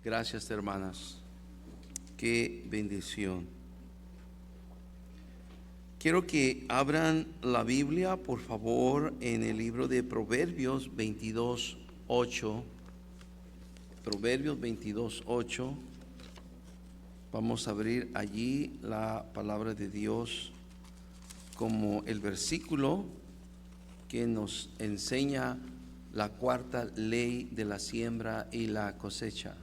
Gracias, hermanas. Qué bendición. Quiero que abran la Biblia, por favor, en el libro de Proverbios 22:8. Proverbios 22:8. Vamos a abrir allí la palabra de Dios como el versículo que nos enseña la cuarta ley de la siembra y la cosecha.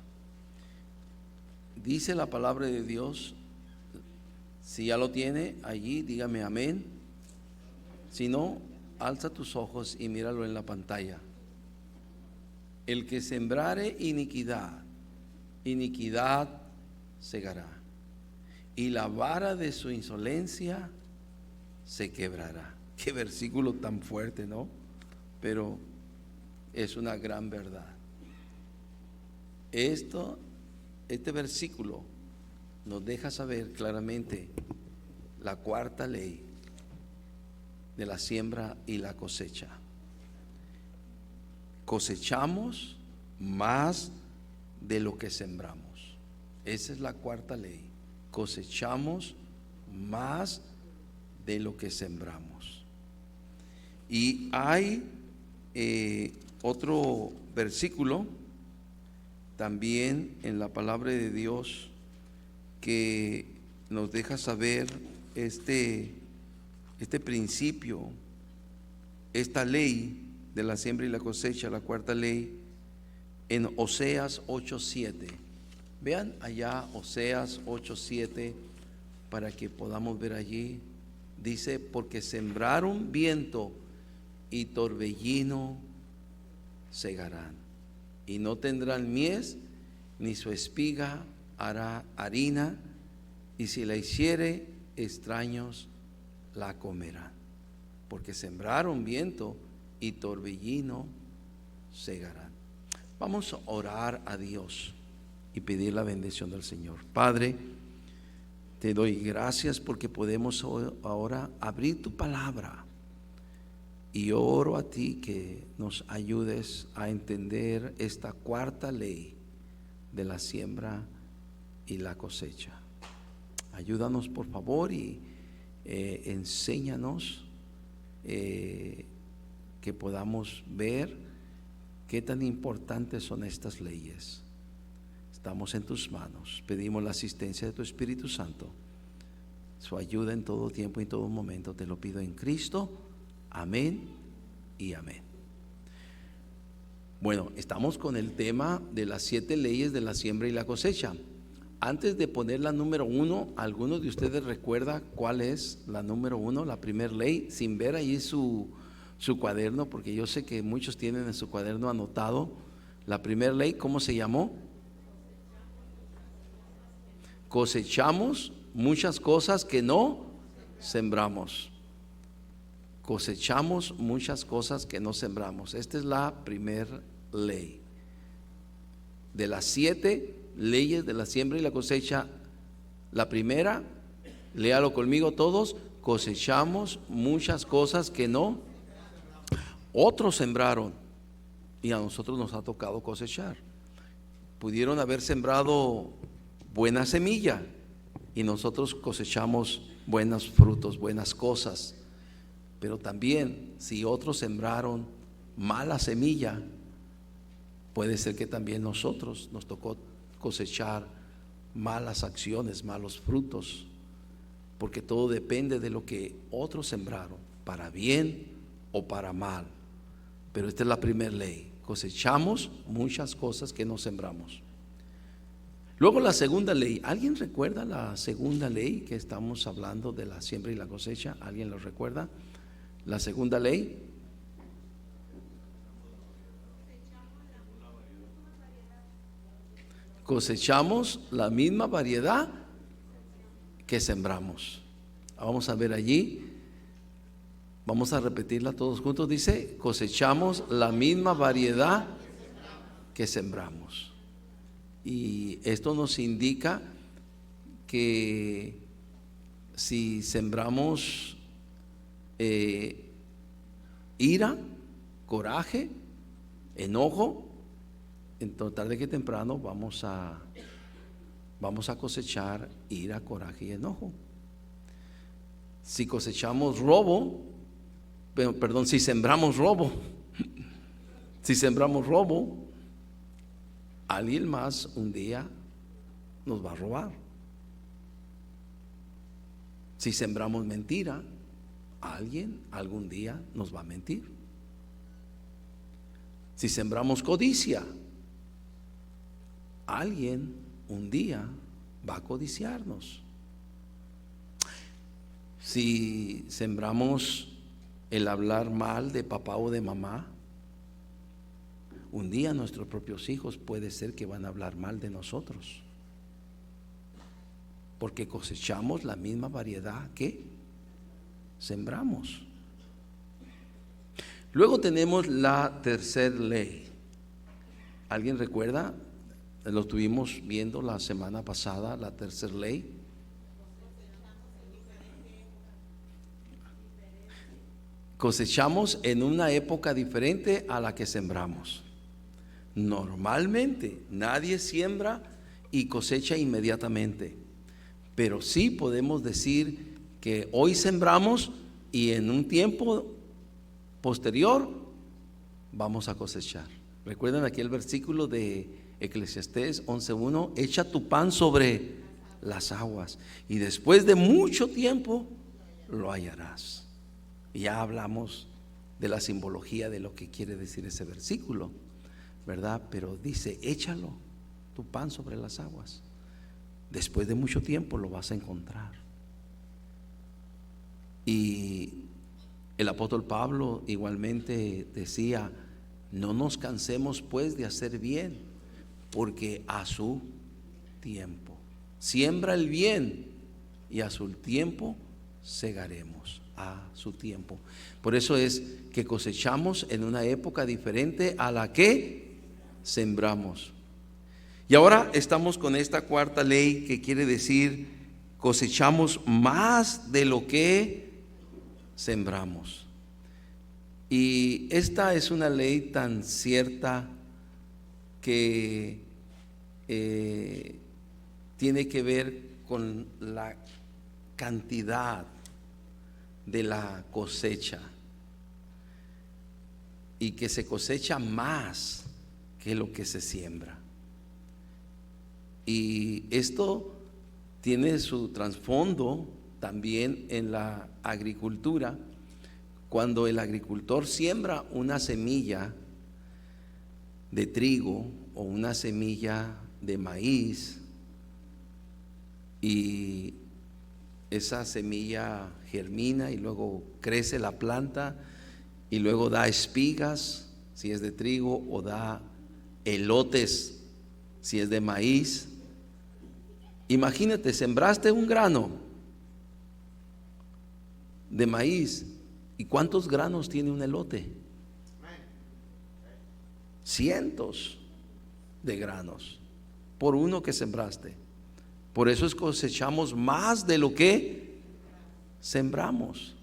Dice la palabra de Dios. Si ya lo tiene allí, dígame amén. Si no, alza tus ojos y míralo en la pantalla. El que sembrare iniquidad, iniquidad segará, y la vara de su insolencia se quebrará. Qué versículo tan fuerte, ¿no? Pero es una gran verdad. Este versículo nos deja saber claramente la cuarta ley de la siembra y la cosecha. Cosechamos más de lo que sembramos. Esa es la cuarta ley. Cosechamos más de lo que sembramos. Y hay otro versículo también en la palabra de Dios que nos deja saber este principio, esta ley de la siembra y la cosecha, la cuarta ley, en Oseas 8:7. Vean allá Oseas 8:7 para que podamos ver allí. Dice: porque sembraron viento y torbellino segarán, y no tendrán mies, ni su espiga hará harina, y si la hiciere, extraños la comerán. Porque sembraron viento y torbellino segarán. Vamos a orar a Dios y pedir la bendición del Señor. Padre, te doy gracias porque podemos ahora abrir tu palabra, y oro a ti que nos ayudes a entender esta cuarta ley de la siembra y la cosecha. Ayúdanos, por favor, y enséñanos que podamos ver qué tan importantes son estas leyes. Estamos en tus manos. Pedimos la asistencia de tu Espíritu Santo, su ayuda en todo tiempo y en todo momento. Te lo pido en Cristo. Amén y amén. Bueno, estamos con el tema de las 7 leyes de la siembra y la cosecha. Antes de poner la número 1, ¿alguno de ustedes recuerda cuál es la número 1, la primera ley? Sin ver ahí su cuaderno, porque yo sé que muchos tienen en su cuaderno anotado. La primera ley, ¿cómo se llamó? Cosechamos muchas cosas que no sembramos. Cosechamos muchas cosas que no sembramos. Esta es la primera ley. De las 7 leyes de la siembra y la cosecha, la primera, léalo conmigo todos: cosechamos muchas cosas que no otros sembraron, y a nosotros nos ha tocado cosechar. Pudieron haber sembrado buena semilla y nosotros cosechamos buenos frutos, buenas cosas. Pero también, si otros sembraron mala semilla, puede ser que también nosotros nos tocó cosechar malas acciones, malos frutos, porque todo depende de lo que otros sembraron, para bien o para mal. Pero esta es la primera ley: cosechamos muchas cosas que no sembramos. Luego la segunda ley. ¿Alguien recuerda la segunda ley que estamos hablando de la siembra y la cosecha? ¿Alguien lo recuerda? La segunda ley. Cosechamos la misma variedad que sembramos. Vamos a ver allí. Vamos a repetirla todos juntos. Dice: cosechamos la misma variedad que sembramos. Y esto nos indica que si sembramos ira, coraje, enojo, entonces tarde que temprano vamos a cosechar ira, coraje y enojo. Si cosechamos robo, perdón, si sembramos robo, alguien más un día nos va a robar. Si sembramos mentira, alguien algún día nos va a mentir. Si sembramos codicia, alguien un día va a codiciarnos. Si sembramos el hablar mal de papá o de mamá, un día nuestros propios hijos puede ser que van a hablar mal de nosotros, porque cosechamos la misma variedad que sembramos. Luego tenemos la tercera ley. ¿Alguien recuerda? Lo estuvimos viendo la semana pasada, la tercera ley. Cosechamos en una época diferente a la que sembramos. Normalmente nadie siembra y cosecha inmediatamente, pero sí podemos decir que hoy sembramos y en un tiempo posterior vamos a cosechar. ¿Recuerdan aquel versículo de Eclesiastés 11:1? Echa tu pan sobre las aguas y después de mucho tiempo lo hallarás. Y ya hablamos de la simbología de lo que quiere decir ese versículo, ¿verdad? Pero dice, échalo tu pan sobre las aguas. Después de mucho tiempo lo vas a encontrar. Y el apóstol Pablo igualmente decía, no nos cansemos pues de hacer bien, porque a su tiempo. Siembra el bien y a su tiempo segaremos. A su tiempo. Por eso es que cosechamos en una época diferente a la que sembramos. Y ahora estamos con esta cuarta ley, que quiere decir cosechamos más de lo que sembramos. Y esta es una ley tan cierta que tiene que ver con la cantidad de la cosecha, y que se cosecha más que lo que se siembra. Y esto tiene su trasfondo también en la agricultura. Cuando el agricultor siembra una semilla de trigo o una semilla de maíz, y esa semilla germina y luego crece la planta y luego da espigas si es de trigo, o da elotes si es de maíz. Imagínate, sembraste un grano de maíz, ¿y cuántos granos tiene un elote? Cientos de granos por uno que sembraste. Por eso es que cosechamos más de lo que sembramos.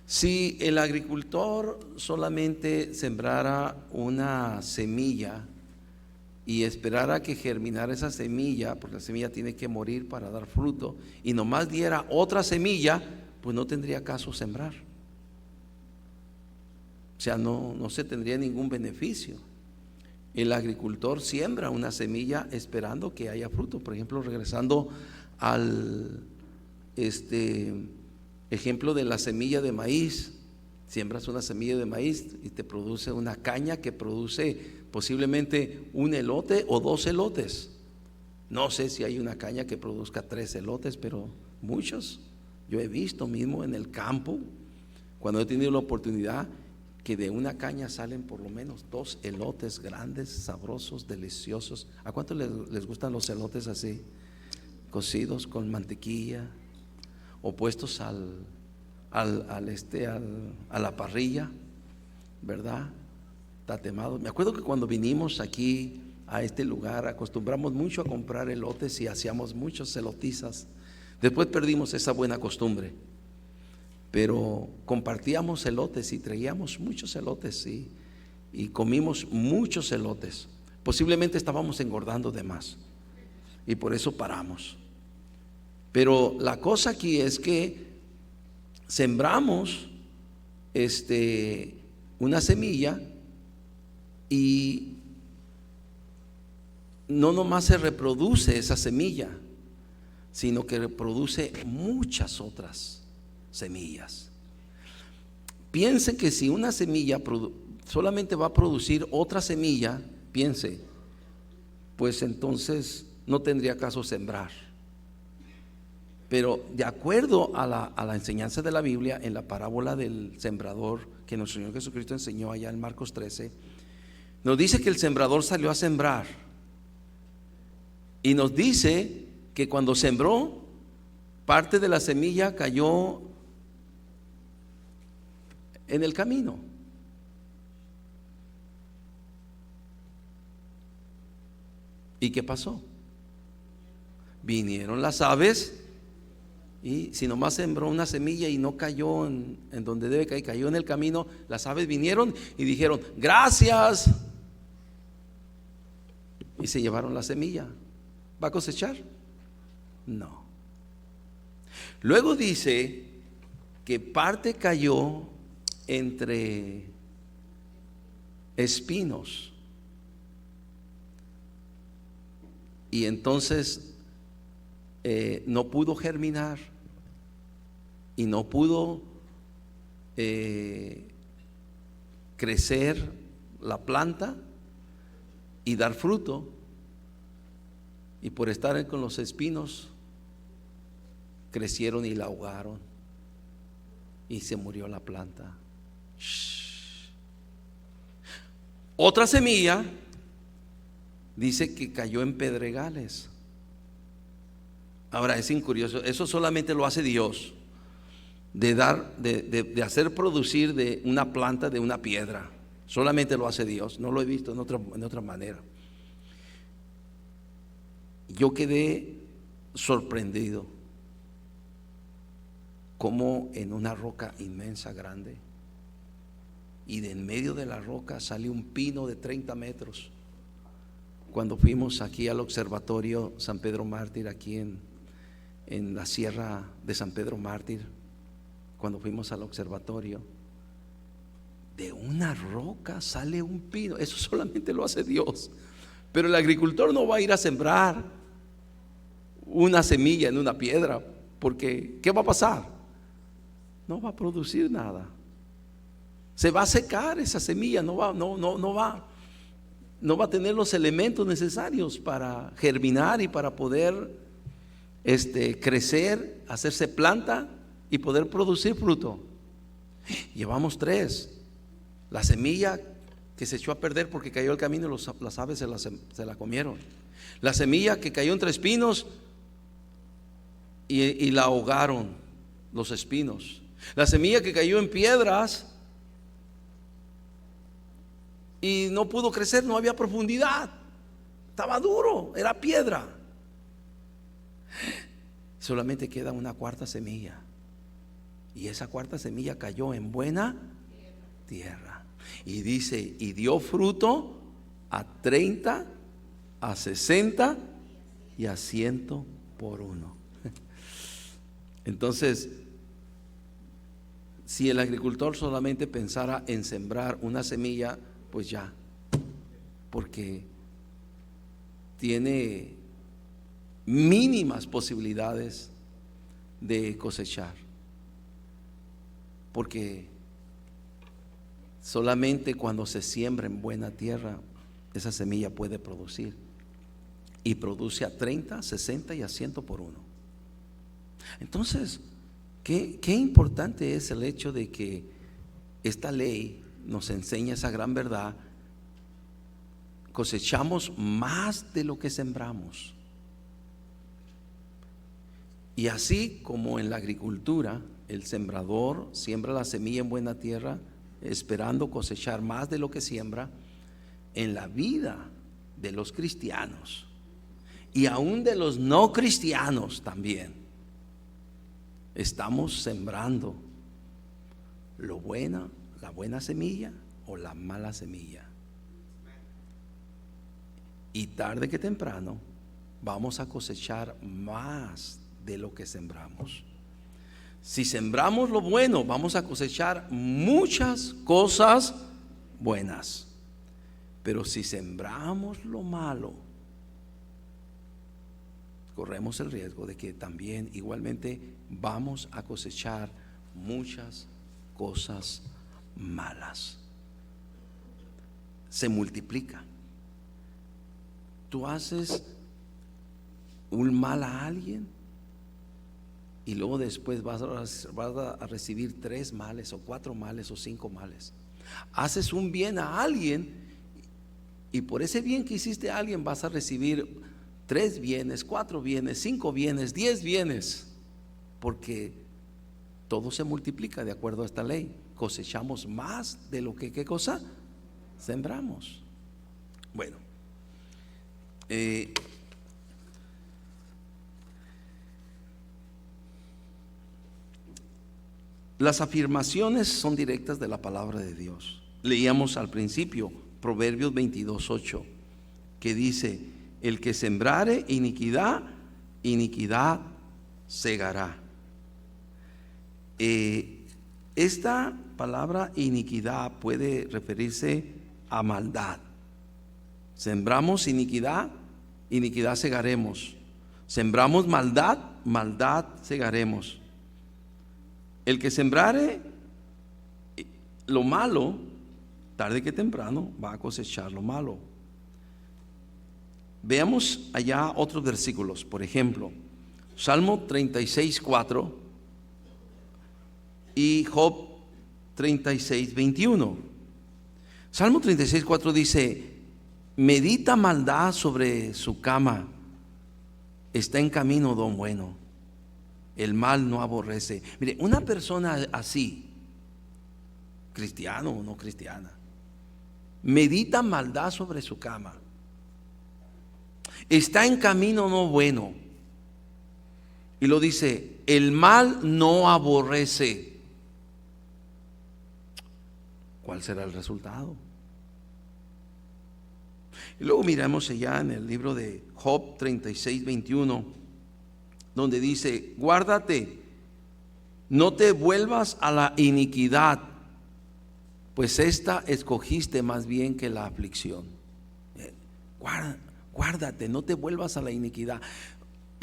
Si el agricultor solamente sembrara una semilla y esperara que germinara esa semilla, porque la semilla tiene que morir para dar fruto, y nomás diera otra semilla, pues no tendría caso sembrar. O sea, no se tendría ningún beneficio. El agricultor siembra una semilla esperando que haya fruto. Por ejemplo, regresando al ejemplo de la semilla de maíz, siembras una semilla de maíz y te produce una caña que produce posiblemente un elote o 2 elotes. No sé si hay una caña que produzca 3 elotes, pero muchos. Yo he visto mismo en el campo, cuando he tenido la oportunidad, que de una caña salen por lo menos 2 elotes grandes, sabrosos, deliciosos. ¿A cuánto les gustan los elotes así? Cocidos con mantequilla o puestos a la parrilla, ¿verdad? Tatemados. Me acuerdo que cuando vinimos aquí a este lugar acostumbramos mucho a comprar elotes y hacíamos muchos elotizas. Después perdimos esa buena costumbre, pero compartíamos elotes y traíamos muchos elotes y comimos muchos elotes. Posiblemente estábamos engordando de más y por eso paramos. Pero la cosa aquí es que sembramos una semilla y no nomás se reproduce esa semilla, sino que reproduce muchas otras semillas. Piense que si una semilla solamente va a producir otra semilla, piense, pues entonces no tendría caso sembrar. Pero de acuerdo a la enseñanza de la Biblia, en la parábola del sembrador que nuestro Señor Jesucristo enseñó allá en Marcos 13, nos dice que el sembrador salió a sembrar. Y nos dice que cuando sembró, parte de la semilla cayó en el camino. ¿Y qué pasó? Vinieron las aves, y si nomás sembró una semilla y no cayó en donde debe caer, cayó en el camino, las aves vinieron y dijeron gracias, y se llevaron la semilla. ¿Va a cosechar? No. Luego dice que parte cayó entre espinos, y entonces no pudo germinar y no pudo crecer la planta y dar fruto, y por estar con los espinos crecieron y la ahogaron y se murió la planta. Otra semilla dice que cayó en pedregales. Ahora es incurioso, eso solamente lo hace Dios, de hacer producir de una planta de una piedra. Solamente lo hace Dios, no lo he visto en otra manera. Yo quedé sorprendido como en una roca inmensa, grande, y de en medio de la roca sale un pino de 30 metros. Cuando fuimos aquí al observatorio San Pedro Mártir, aquí en la sierra de San Pedro Mártir, cuando fuimos al observatorio, de una roca sale un pino. Eso solamente lo hace Dios. Pero el agricultor no va a ir a sembrar una semilla en una piedra, porque ¿qué va a pasar? No va a producir nada. Se va a secar esa semilla, no va a tener los elementos necesarios para germinar y para poder crecer, hacerse planta y poder producir fruto. Llevamos 3. La semilla que se echó a perder porque cayó al camino, las aves se la comieron. La semilla que cayó entre espinos y la ahogaron los espinos. La semilla que cayó en piedras y no pudo crecer, no había profundidad, estaba duro, era piedra. Solamente queda una cuarta semilla, y esa cuarta semilla cayó en buena tierra, y dice, y dio fruto a 30, a 60 y a 100 por uno. Entonces, si el agricultor solamente pensara en sembrar una semilla, pues ya, porque tiene mínimas posibilidades de cosechar, porque solamente cuando se siembra en buena tierra, esa semilla puede producir, y produce a 30, 60 y a 100 por uno. Entonces, qué importante es el hecho de que esta ley nos enseña esa gran verdad. Cosechamos más de lo que sembramos. Y así como en la agricultura, el sembrador siembra la semilla en buena tierra, esperando cosechar más de lo que siembra, en la vida de los cristianos y aún de los no cristianos también, estamos sembrando la buena semilla o la mala semilla. y tarde que temprano vamos a cosechar más de lo que sembramos. Si sembramos lo bueno, vamos a cosechar muchas cosas buenas. Pero si sembramos lo malo, corremos el riesgo de que también igualmente vamos a cosechar muchas cosas malas. Se multiplica. Tú haces un mal a alguien y luego después vas a recibir 3 males o 4 males o 5 males. Haces un bien a alguien y por ese bien que hiciste a alguien vas a recibir 3 bienes, 4 bienes, 5 bienes, 10 bienes, porque todo se multiplica de acuerdo a esta ley. Cosechamos más de lo que, ¿qué cosa? Sembramos. Bueno, las afirmaciones son directas de la palabra de Dios. Leíamos al principio Proverbios 22:8, que dice: el que sembrare iniquidad, iniquidad segará. Esta palabra iniquidad puede referirse a maldad. Sembramos iniquidad, iniquidad segaremos. Sembramos maldad, maldad segaremos. El que sembrare lo malo, tarde que temprano va a cosechar lo malo. Veamos allá otros versículos. Por ejemplo, Salmo 36:4 y Job 36:21. Salmo 36:4 dice: medita maldad sobre su cama, está en camino don bueno, el mal no aborrece. Mire, una persona así, cristiano o no cristiana, medita maldad sobre su cama, está en camino no bueno, y lo dice: el mal no aborrece. ¿Cuál será el resultado? Y luego miramos allá en el libro de Job 36:21, donde dice: guárdate, no te vuelvas a la iniquidad, pues esta escogiste más bien que la aflicción. Guárdate, no te vuelvas a la iniquidad.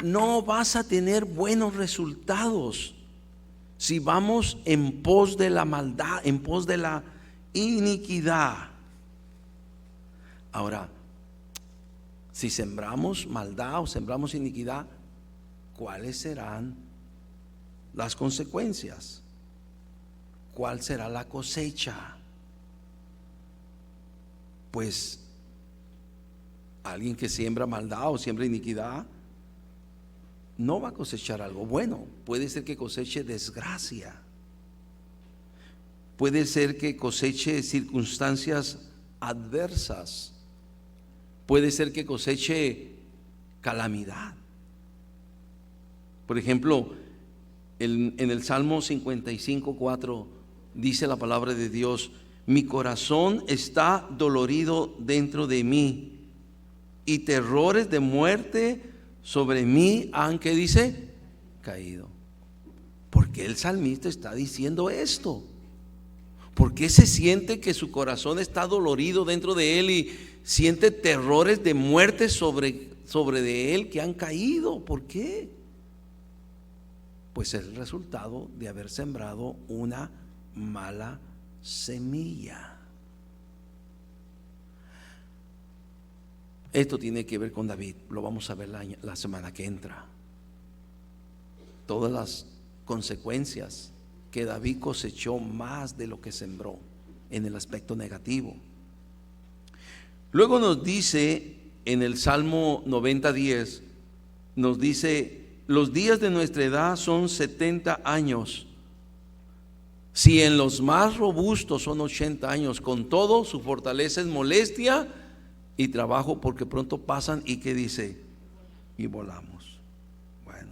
No vas a tener buenos resultados si vamos en pos de la maldad, en pos de la iniquidad. Ahora, si sembramos maldad o sembramos iniquidad, ¿cuáles serán las consecuencias? ¿Cuál será la cosecha? Pues alguien que siembra maldad o siembra iniquidad no va a cosechar algo bueno. Puede ser que coseche desgracia. Puede ser que coseche circunstancias adversas. Puede ser que coseche calamidad. Por ejemplo, en el Salmo 55:4 dice la palabra de Dios: mi corazón está dolorido dentro de mí, y terrores de muerte sobre mí han, ¿qué dice? Caído. ¿Por qué el salmista está diciendo esto? ¿Por qué se siente que su corazón está dolorido dentro de él y siente terrores de muerte sobre de él que han caído? ¿Por qué? Pues es el resultado de haber sembrado una mala semilla. Esto tiene que ver con David, lo vamos a ver la semana que entra. Todas las consecuencias que David cosechó más de lo que sembró en el aspecto negativo. Luego nos dice en el Salmo 90:10, nos dice: los días de nuestra edad son 70 años. Si en los más robustos son 80 años, con todo su fortaleza es molestia y trabajo, porque pronto pasan. ¿Y qué dice? Y volamos. Bueno,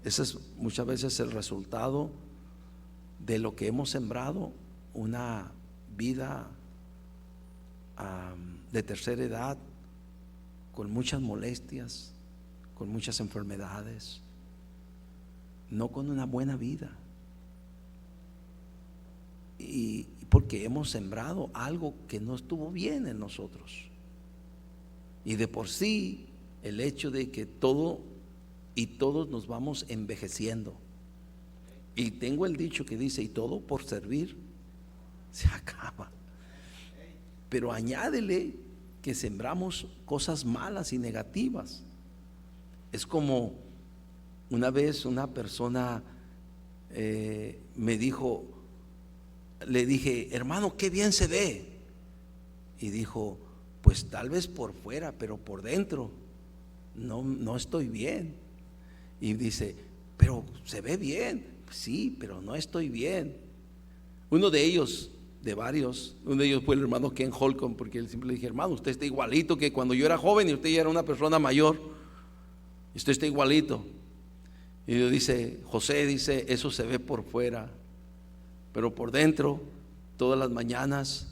ese es muchas veces el resultado de lo que hemos sembrado, una vida de tercera edad con muchas molestias, con muchas enfermedades, no con una buena vida. Y porque hemos sembrado algo que no estuvo bien en nosotros. Y de por sí, el hecho de que todo y todos nos vamos envejeciendo. Y tengo el dicho que dice: y todo por servir se acaba. Pero añádele que sembramos cosas malas y negativas. Es como una vez una persona me dijo, le dije: hermano, qué bien se ve. Y dijo: pues tal vez por fuera, pero por dentro no estoy bien. Y dice: pero se ve bien. Sí, pero no estoy bien. Uno de ellos, de varios, uno de ellos fue el hermano Ken Holcomb, porque él siempre le dije: hermano, usted está igualito que cuando yo era joven y usted ya era una persona mayor. Usted está igualito. Y yo dice: José, dice, eso se ve por fuera, pero por dentro, todas las mañanas,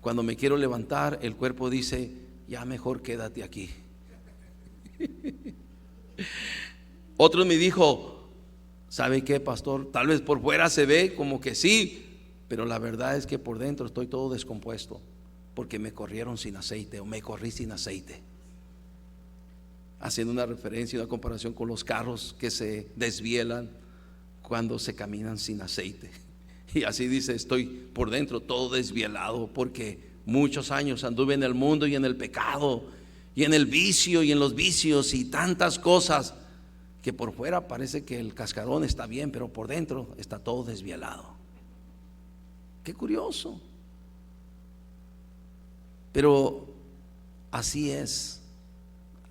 cuando me quiero levantar, el cuerpo dice: ya mejor quédate aquí. Otro me dijo: ¿sabe qué, pastor? Tal vez por fuera se ve como que sí, pero la verdad es que por dentro estoy todo descompuesto, porque me corrieron sin aceite, o me corrí sin aceite. Haciendo una referencia, una comparación con los carros que se desvielan cuando se caminan sin aceite. Y así dice: estoy por dentro todo desvielado, porque muchos años anduve en el mundo y en el pecado y en el vicio y en los vicios y tantas cosas, que por fuera parece que el cascarón está bien, pero por dentro está todo desvielado. Qué curioso. Pero así es,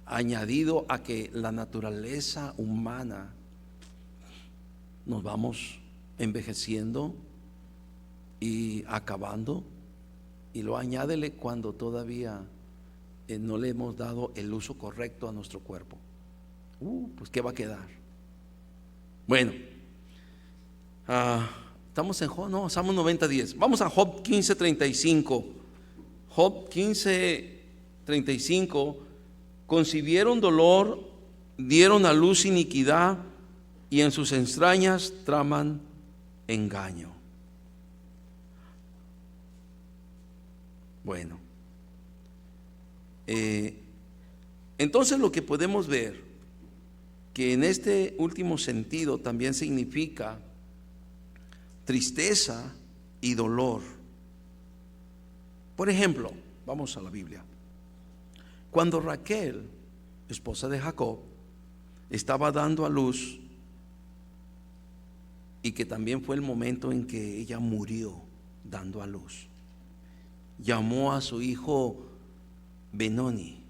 añadido a que la naturaleza humana nos vamos envejeciendo y acabando, y lo añádele cuando todavía no le hemos dado el uso correcto a nuestro cuerpo. Pues ¿qué va a quedar? Bueno, estamos en Job, no, Salmo 90:10. Vamos a Job 15:35. Job 15:35. Concibieron dolor, dieron a luz iniquidad, y en sus entrañas traman engaño. Bueno, entonces lo que podemos ver, que en este último sentido también significa tristeza y dolor. Por ejemplo, vamos a la Biblia. Cuando Raquel, esposa de Jacob, estaba dando a luz, y que también fue el momento en que ella murió dando a luz, llamó a su hijo Benoni,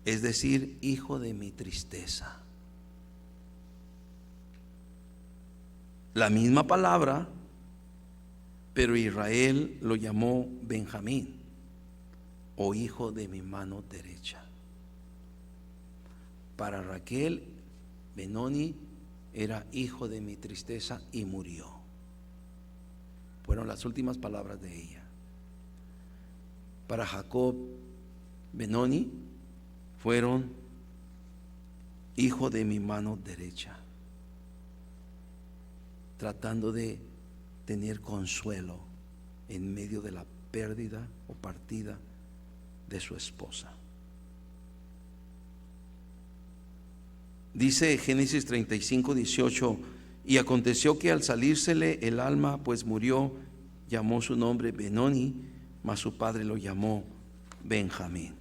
es decir, hijo de mi tristeza. La misma palabra, pero Israel lo llamó Benjamín, o hijo de mi mano derecha. Para Raquel, Benoni era hijo de mi tristeza y murió. Fueron las últimas palabras de ella. Para Jacob, Benoni fueron hijo de mi mano derecha, tratando de tener consuelo en medio de la pérdida o partida de su esposa. Dice Génesis 35:18: y aconteció que al salírsele el alma, pues murió, llamó su nombre Benoni, mas su padre lo llamó Benjamín.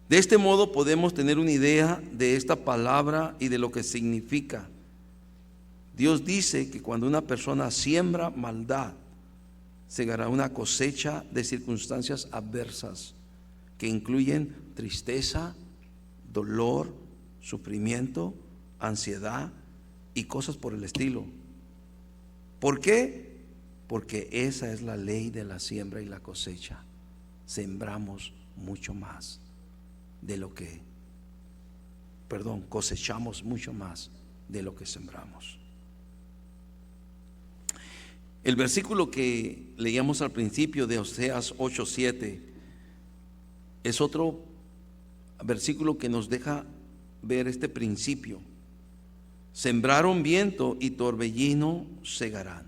De este modo podemos tener una idea de esta palabra y de lo que significa. Dios dice que cuando una persona siembra maldad, segará una cosecha de circunstancias adversas que incluyen tristeza, dolor, sufrimiento, ansiedad y cosas por el estilo. ¿Por qué? Porque esa es la ley de la siembra y la cosecha. Sembramos mucho más de lo que, cosechamos mucho más de lo que sembramos. El versículo que leíamos al principio de Oseas 8:7 es otro versículo que nos deja ver este principio. Sembraron viento y torbellino segarán.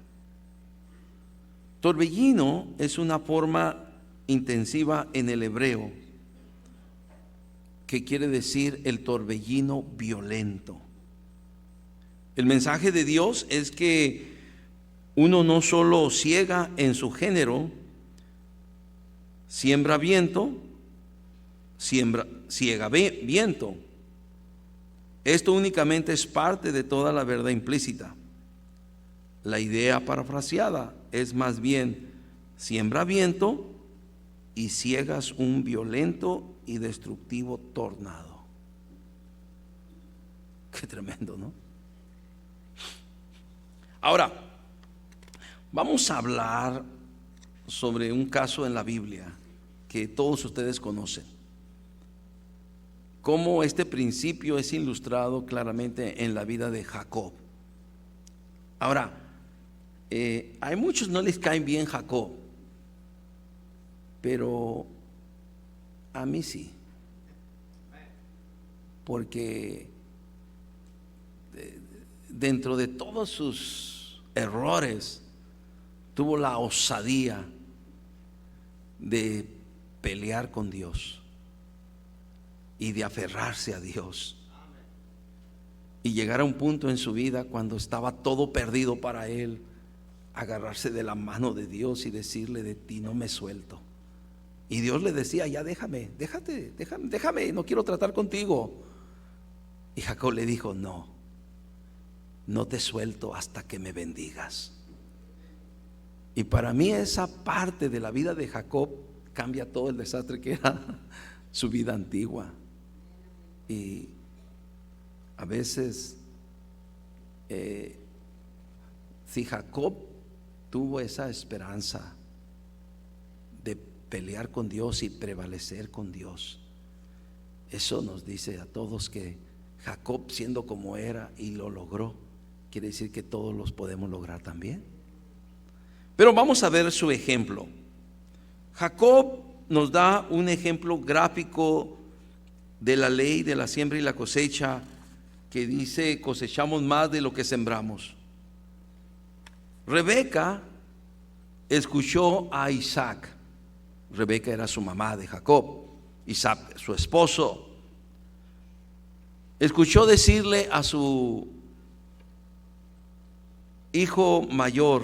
Torbellino es una forma intensiva en el hebreo que quiere decir el torbellino violento. El mensaje de Dios es que uno no solo ciega en su género, siembra viento, ciega viento. Esto únicamente es parte de toda la verdad implícita. La idea parafraseada es más bien: siembra viento y ciegas un violento y destructivo tornado. Qué tremendo, ¿no? Ahora, vamos a hablar sobre un caso en la Biblia que todos ustedes conocen. Cómo este principio es ilustrado claramente en la vida de Jacob. Ahora, a muchos no les cae bien Jacob, pero a mí sí, porque dentro de todos sus errores tuvo la osadía de pelear con Dios y de aferrarse a Dios, y llegar a un punto en su vida cuando estaba todo perdido para él, agarrarse de la mano de Dios y decirle: de ti no me suelto. Y Dios le decía: ya déjame, no quiero tratar contigo. Y Jacob le dijo: no te suelto hasta que me bendigas. Y para mí esa parte de la vida de Jacob cambia todo el desastre que era su vida antigua. Y a veces, si Jacob tuvo esa esperanza de pelear con Dios y prevalecer con Dios, eso nos dice a todos que Jacob, siendo como era y lo logró, quiere decir que todos los podemos lograr también. Pero vamos a ver su ejemplo. Jacob nos da un ejemplo gráfico de la ley de la siembra y la cosecha, que dice: cosechamos más de lo que sembramos. Rebeca escuchó a Isaac. Rebeca era su mamá de Jacob, Isaac su esposo. Escuchó decirle a su hijo mayor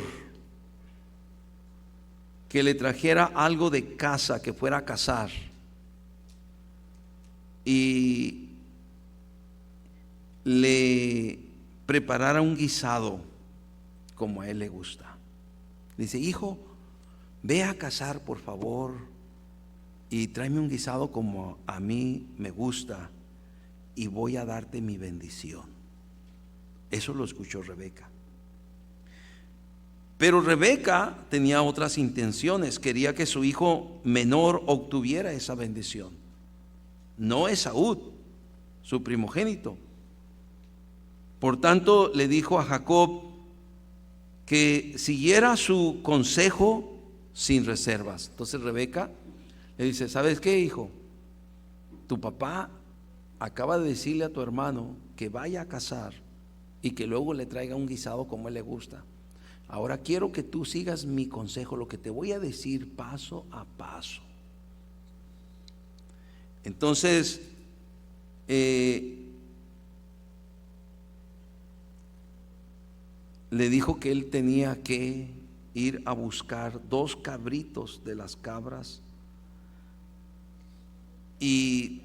que le trajera algo de casa, que fuera a cazar, y le preparara un guisado como a él le gusta. Dice: hijo, ve a cazar por favor y tráeme un guisado como a mí me gusta, y voy a darte mi bendición. Eso lo escuchó Rebeca. Pero Rebeca tenía otras intenciones. Quería que su hijo menor obtuviera esa bendición, no Esaú, su primogénito. Por tanto, le dijo a Jacob que siguiera su consejo sin reservas. Entonces Rebeca le dice: ¿sabes qué, hijo? Tu papá acaba de decirle a tu hermano que vaya a cazar y que luego le traiga un guisado como a él le gusta. Ahora quiero que tú sigas mi consejo, lo que te voy a decir paso a paso. Entonces, le dijo que él tenía que ir a buscar 2 cabritos de las cabras y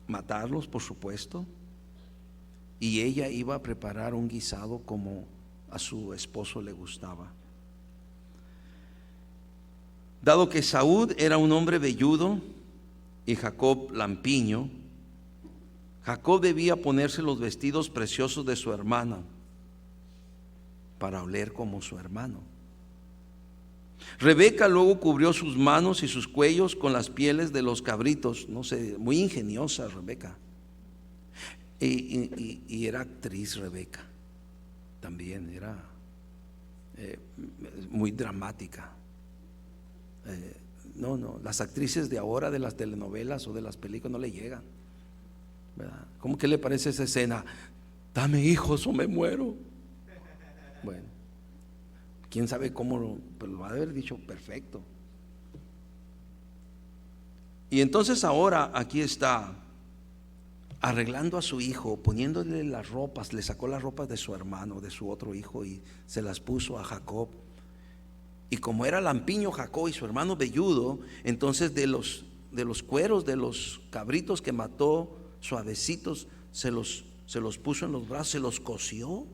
matarlos, por supuesto, y ella iba a preparar un guisado como a su esposo le gustaba. Dado que Saúl era un hombre velludo y Jacob lampiño, Jacob debía ponerse los vestidos preciosos de su hermana para oler como su hermano. Rebeca luego cubrió sus manos y sus cuellos con las pieles de los cabritos. No sé, muy ingeniosa Rebeca. Y era actriz Rebeca. También era muy dramática. no, las actrices de ahora de las telenovelas o de las películas no le llegan, ¿verdad? ¿Cómo que le parece esa escena? Dame hijos o me muero. Bueno, quién sabe cómo, pero lo va a haber dicho perfecto. Y entonces ahora aquí está arreglando a su hijo, poniéndole las ropas, le sacó las ropas de su hermano, de su otro hijo, y se las puso a Jacob. Y como era lampiño Jacob y su hermano velludo, entonces de los cueros de los cabritos que mató, suavecitos, se los puso en los brazos, se los cosió.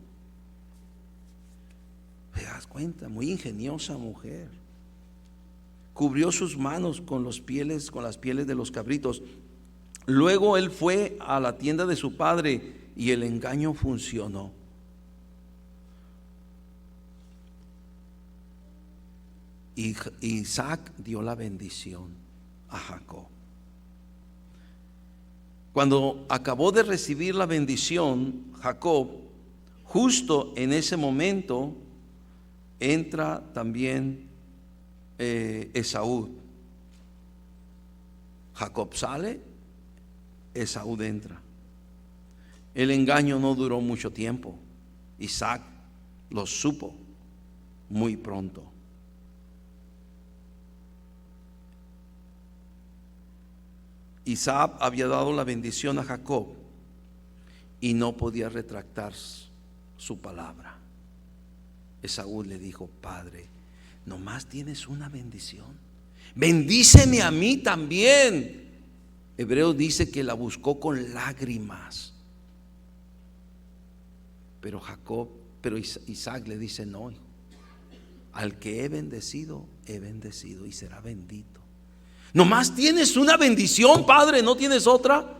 ¿Te das cuenta? Muy ingeniosa mujer. Cubrió sus manos con las pieles de los cabritos. Luego él fue a la tienda de su padre y el engaño funcionó. Y Isaac dio la bendición a Jacob. Cuando acabó de recibir la bendición, Jacob, justo en ese momento, entra también Esaú. Jacob sale, Esaú entra. El engaño no duró mucho tiempo. Isaac lo supo muy pronto. Isaac había dado la bendición a Jacob y no podía retractar su palabra. Esaú le dijo: Padre, nomás tienes una bendición, bendíceme a mí también. Hebreo dice que la buscó con lágrimas. Pero Isaac le dice: no, hijo, al que he bendecido y será bendito. Nomás tienes una bendición, padre, no tienes otra.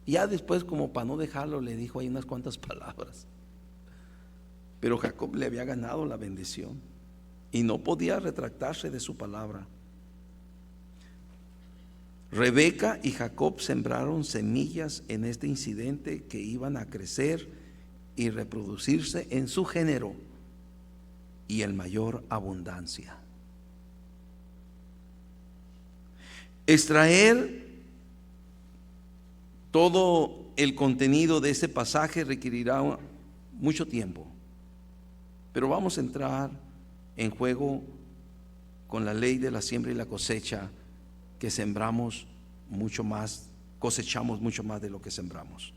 Y ya después, como para no dejarlo, le dijo ahí unas cuantas palabras. Pero Jacob le había ganado la bendición y no podía retractarse de su palabra. Rebeca y Jacob sembraron semillas en este incidente que iban a crecer y reproducirse en su género y en mayor abundancia. Extraer todo el contenido de este pasaje requerirá mucho tiempo, pero vamos a entrar en juego con la ley de la siembra y la cosecha, que sembramos mucho más, cosechamos mucho más de lo que sembramos.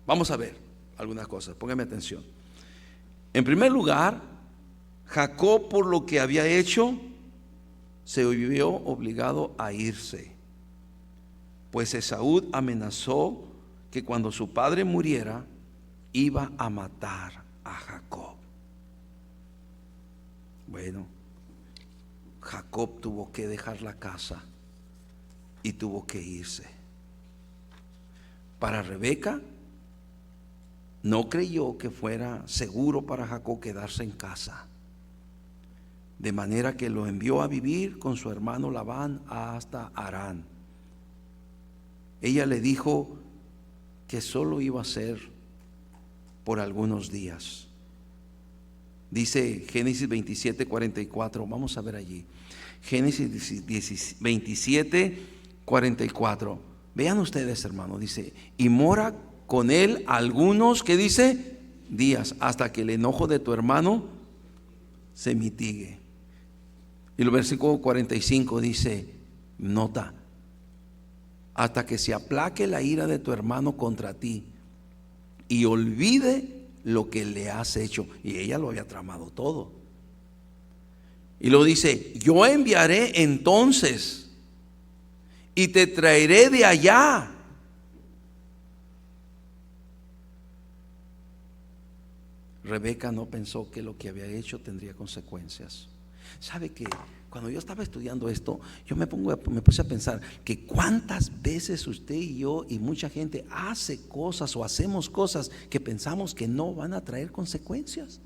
Vamos a ver algunas cosas, póngame atención. En primer lugar, Jacob, por lo que había hecho, se vio obligado a irse, pues Esaú amenazó que cuando su padre muriera iba a matar a Jacob. Bueno, Jacob tuvo que dejar la casa y tuvo que irse. Para Rebeca, no creyó que fuera seguro para Jacob quedarse en casa, de manera que lo envió a vivir con su hermano Labán hasta Harán. Ella le dijo que solo iba a ser por algunos días. Dice Génesis 27:44, vamos a ver allí. Génesis 27:44. Vean ustedes, hermano, dice: y mora con él algunos, ¿qué dice? Días, hasta que el enojo de tu hermano se mitigue. Y el versículo 45 dice, nota, hasta que se aplaque la ira de tu hermano contra ti y olvide lo que le has hecho. Y ella lo había tramado todo. Y luego dice, yo enviaré entonces y te traeré de allá. Rebeca no pensó que lo que había hecho tendría consecuencias. ¿Sabe que cuando yo estaba estudiando esto, yo me puse a pensar que cuántas veces usted y yo y mucha gente hace cosas o hacemos cosas que pensamos que no van a traer consecuencias?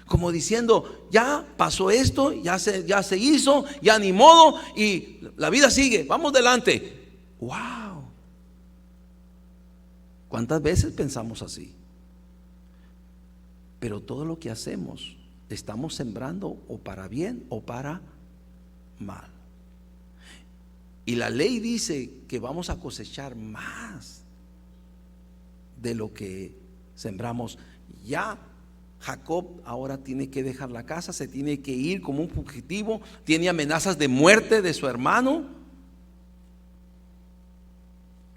Como diciendo, ya pasó esto, ya se hizo, ya ni modo, y la vida sigue, vamos adelante. ¡Wow! ¿Cuántas veces pensamos así? Pero todo lo que hacemos estamos sembrando o para bien o para mal. Y la ley dice que vamos a cosechar más de lo que sembramos. Ya Jacob ahora tiene que dejar la casa, se tiene que ir como un fugitivo, tiene amenazas de muerte de su hermano.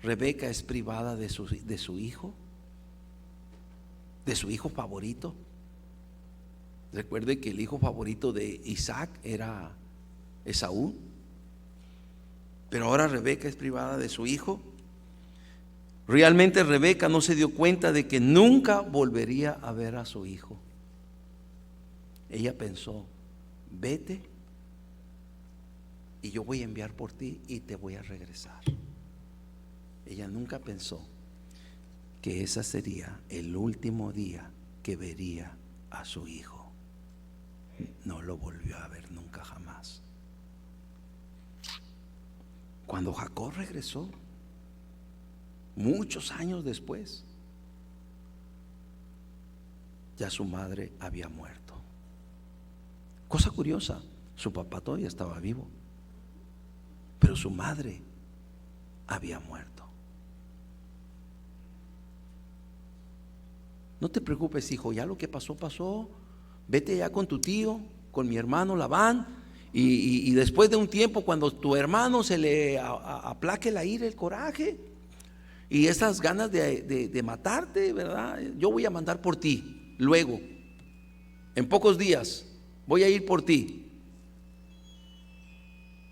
Rebeca es privada de su hijo, de su hijo favorito. Recuerde que el hijo favorito de Isaac era Esaú, pero ahora Rebeca es privada de su hijo. Realmente Rebeca no se dio cuenta de que nunca volvería a ver a su hijo. Ella pensó: vete y yo voy a enviar por ti y te voy a regresar. Ella nunca pensó que ese sería el último día que vería a su hijo. No lo volvió a ver nunca jamás. Cuando Jacob regresó, muchos años después, ya su madre había muerto. Cosa curiosa, su papá todavía estaba vivo, pero su madre había muerto. No te preocupes, hijo, ya lo que pasó, pasó. Vete ya con tu tío, con mi hermano Labán, y después de un tiempo, cuando tu hermano se le aplaque la ira, el coraje y esas ganas de matarte, ¿verdad? Yo voy a mandar por ti. Luego, en pocos días, voy a ir por ti.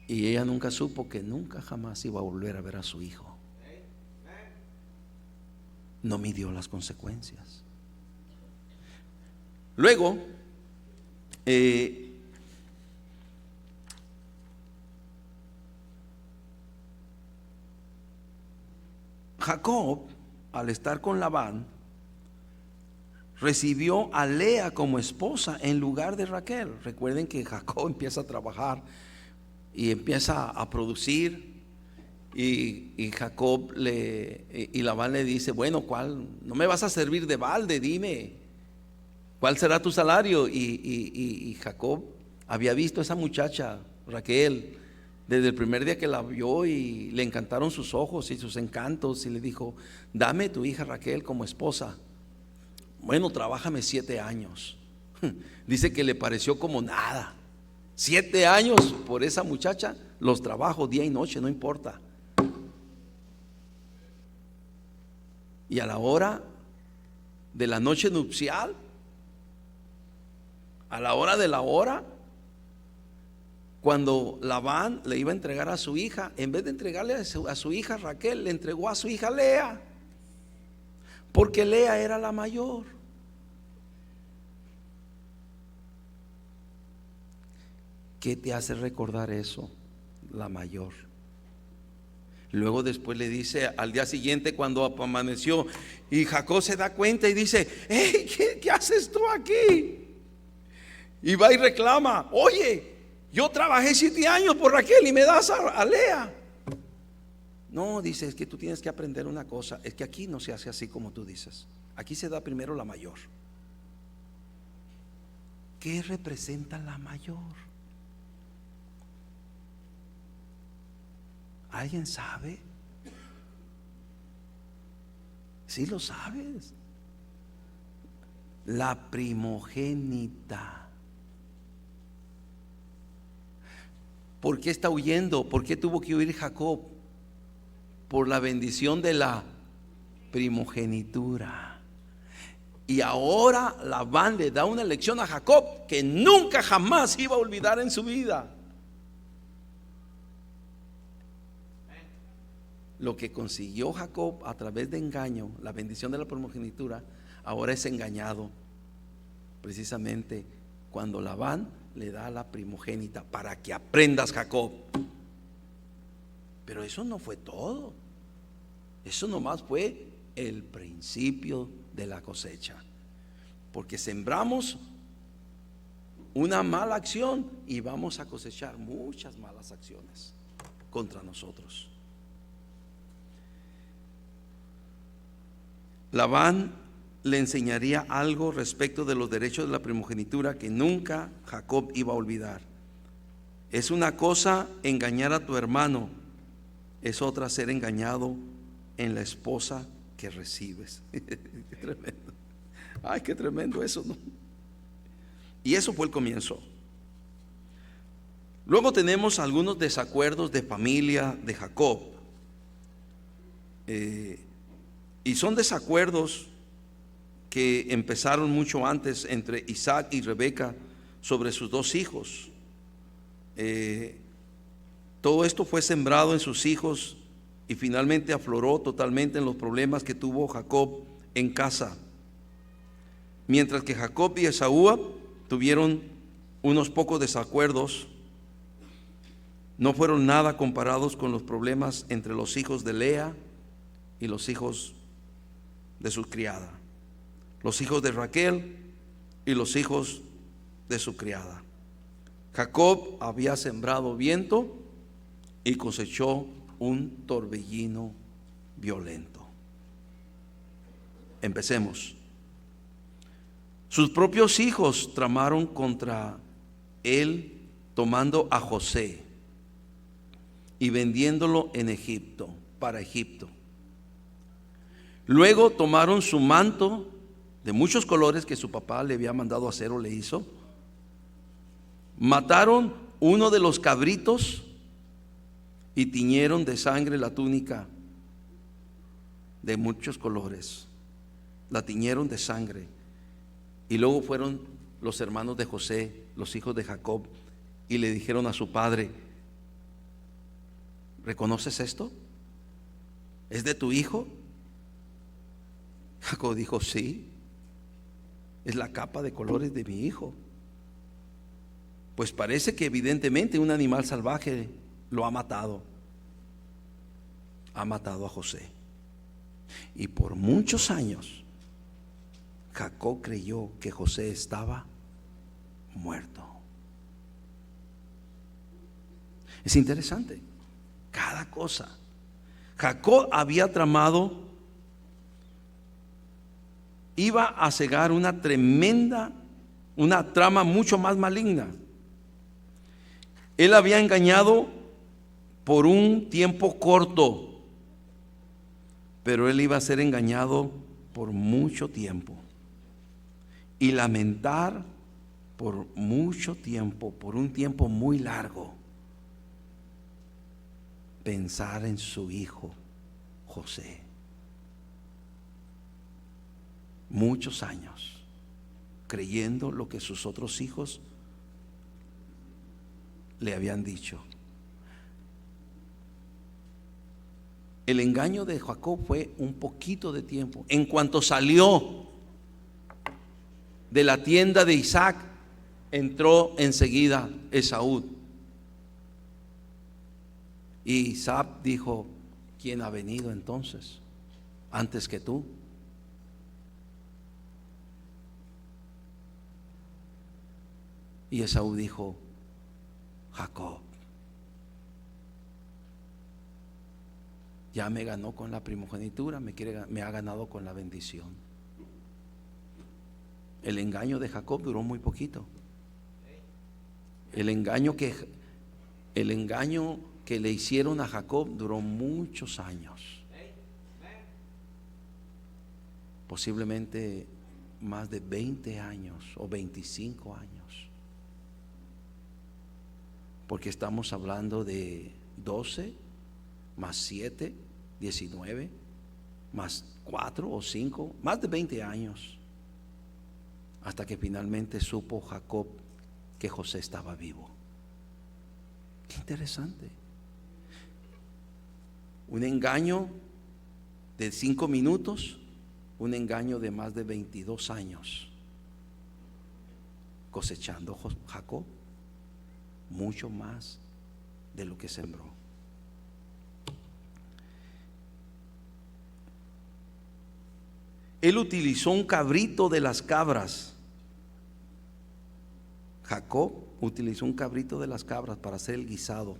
Y ella nunca supo que nunca jamás iba a volver a ver a su hijo. No midió las consecuencias. Luego, Jacob, al estar con Labán, recibió a Lea como esposa en lugar de Raquel. Recuerden que Jacob empieza a trabajar y empieza a producir, y Jacob y Labán le dice: bueno, ¿cuál? No me vas a servir de balde, dime ¿cuál será tu salario? Y Jacob había visto a esa muchacha, Raquel, desde el primer día que la vio, y le encantaron sus ojos y sus encantos, y le dijo: dame tu hija Raquel como esposa. Bueno, trabájame 7 años. Dice que le pareció como nada. 7 años por esa muchacha, los trabajo día y noche, no importa. Y a la hora de la noche nupcial, a la hora de la hora, cuando Labán le iba a entregar a su hija, en vez de entregarle a su hija Raquel, le entregó a su hija Lea, porque Lea era la mayor. ¿Qué te hace recordar eso? La mayor. Luego después le dice al día siguiente, cuando amaneció, y Jacob se da cuenta y dice: hey, ¿qué haces tú aquí? Y va y reclama: oye, yo trabajé 7 años por Raquel y me das a Lea. No, dice, es que tú tienes que aprender una cosa, es que aquí no se hace así como tú dices. Aquí se da primero la mayor. ¿Qué representa la mayor? ¿Alguien sabe? Sí lo sabes. La primogénita. ¿Por qué está huyendo? ¿Por qué tuvo que huir Jacob? Por la bendición de la primogenitura. Y ahora Labán le da una lección a Jacob que nunca jamás iba a olvidar en su vida. Lo que consiguió Jacob a través de engaño, la bendición de la primogenitura, ahora es engañado precisamente cuando Labán le da a la primogénita, para que aprendas, Jacob. Pero eso no fue todo. Eso nomás fue el principio de la cosecha, porque sembramos una mala acción y vamos a cosechar muchas malas acciones contra nosotros. Labán le enseñaría algo respecto de los derechos de la primogenitura que nunca Jacob iba a olvidar. Es una cosa engañar a tu hermano, es otra ser engañado en la esposa que recibes. Qué tremendo. Ay, qué tremendo eso, ¿no? Y eso fue el comienzo. Luego tenemos algunos desacuerdos de familia de Jacob. Y son desacuerdos que empezaron mucho antes entre Isaac y Rebeca sobre sus dos hijos. Todo esto fue sembrado en sus hijos y finalmente afloró totalmente en los problemas que tuvo Jacob en casa. Mientras que Jacob y Esaú tuvieron unos pocos desacuerdos, no fueron nada comparados con los problemas entre los hijos de Lea y los hijos de su criada, los hijos de Raquel y los hijos de su criada. Jacob había sembrado viento y cosechó un torbellino violento. Empecemos. Sus propios hijos tramaron contra él, tomando a José y vendiéndolo en Egipto, para Egipto. Luego tomaron su manto de muchos colores que su papá le había mandado hacer o le hizo. Mataron uno de los cabritos y tiñeron de sangre la túnica de muchos colores. La tiñeron de sangre. Y luego fueron los hermanos de José, los hijos de Jacob, y le dijeron a su padre: ¿reconoces esto? ¿Es de tu hijo? Jacob dijo: sí, es la capa de colores de mi hijo. Pues parece que evidentemente un animal salvaje lo ha matado. Ha matado a José. Y por muchos años Jacob creyó que José estaba muerto. Es interesante, cada cosa. Jacob había tramado, iba a cegar una trama mucho más maligna. Él había engañado por un tiempo corto, pero él iba a ser engañado por mucho tiempo y lamentar por mucho tiempo, por un tiempo muy largo, pensar en su hijo José. Muchos años creyendo lo que sus otros hijos le habían dicho. El engaño de Jacob fue un poquito de tiempo. En cuanto salió de la tienda de Isaac, entró enseguida Esaú. Y Isaac dijo: ¿quién ha venido entonces antes que tú? Y Esaú dijo: Jacob. Ya me ganó con la primogenitura, me ha ganado con la bendición. El engaño de Jacob duró muy poquito. El engaño que le hicieron a Jacob duró muchos años. Posiblemente más de 20 años o 25 años. Porque estamos hablando de 12 más 7, 19, más 4 o 5, más de 20 años, hasta que finalmente supo Jacob que José estaba vivo. Qué interesante. Un engaño de 5 minutos, un engaño de más de 22 años, cosechando Jacob mucho más de lo que sembró. Él utilizó un cabrito de las cabras. Jacob utilizó un cabrito de las cabras para hacer el guisado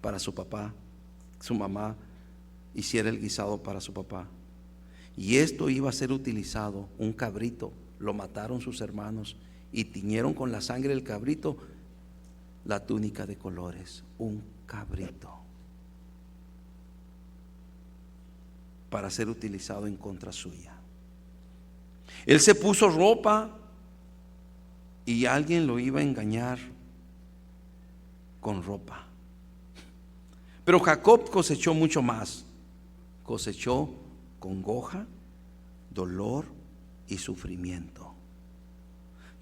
para su papá. Su mamá hiciera el guisado para su papá. Y esto iba a ser utilizado, un cabrito, lo mataron sus hermanos y tiñeron con la sangre del cabrito la túnica de colores, un cabrito, para ser utilizado en contra suya. Él se puso ropa y alguien lo iba a engañar con ropa. Pero Jacob cosechó mucho más. Cosechó congoja, dolor y sufrimiento.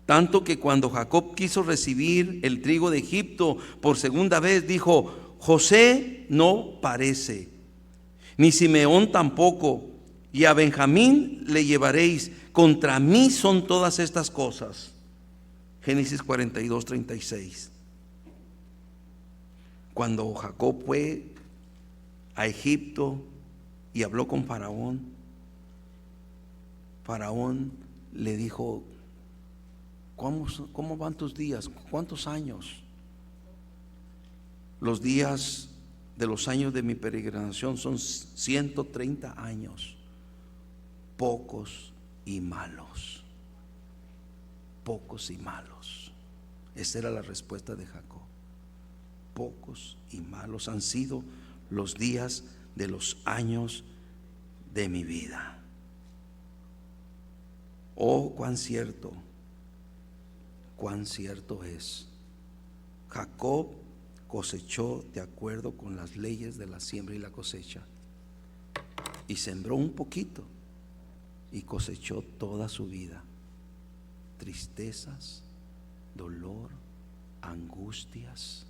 Tanto que cuando Jacob quiso recibir el trigo de Egipto por segunda vez, dijo: José no parece, ni Simeón tampoco, y a Benjamín le llevaréis. Contra mí son todas estas cosas. Génesis 42, 36. Cuando Jacob fue a Egipto y habló con Faraón, Faraón le dijo: ¿Cómo van tus días? ¿Cuántos años? Los días de los años de mi peregrinación son 130 años, pocos y malos. Pocos y malos. Esa era la respuesta de Jacob. Pocos y malos han sido los días de los años de mi vida. Oh, cuán cierto es. Jacob cosechó de acuerdo con las leyes de la siembra y la cosecha, y sembró un poquito y cosechó toda su vida. Tristezas, dolor, angustias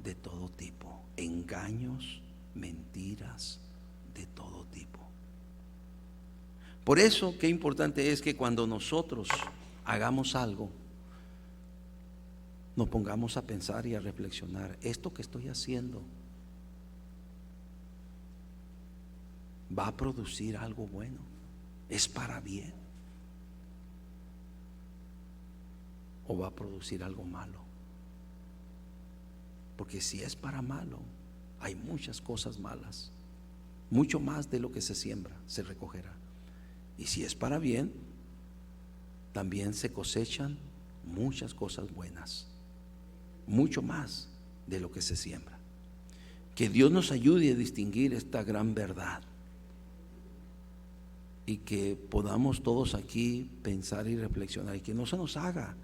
de todo tipo, engaños, mentiras de todo tipo. Por eso, qué importante es que cuando nosotros hagamos algo, nos pongamos a pensar y a reflexionar: esto que estoy haciendo va a producir algo bueno, es para bien, o va a producir algo malo. Porque si es para malo, hay muchas cosas malas, mucho más de lo que se siembra se recogerá. Y si es para bien, también se cosechan muchas cosas buenas, mucho más de lo que se siembra. Que Dios nos ayude a distinguir esta gran verdad, y que podamos todos aquí pensar y reflexionar, y que no se nos haga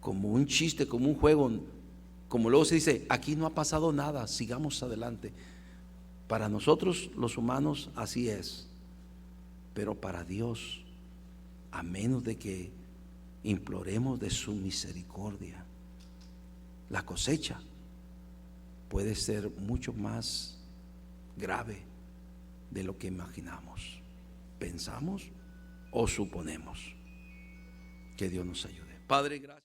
como un chiste, como un juego, como luego se dice: aquí no ha pasado nada, sigamos adelante. Para nosotros los humanos así es, pero para Dios, a menos de que imploremos de su misericordia, la cosecha puede ser mucho más grave de lo que imaginamos, pensamos o suponemos. Que Dios nos ayude. Padre, gracias.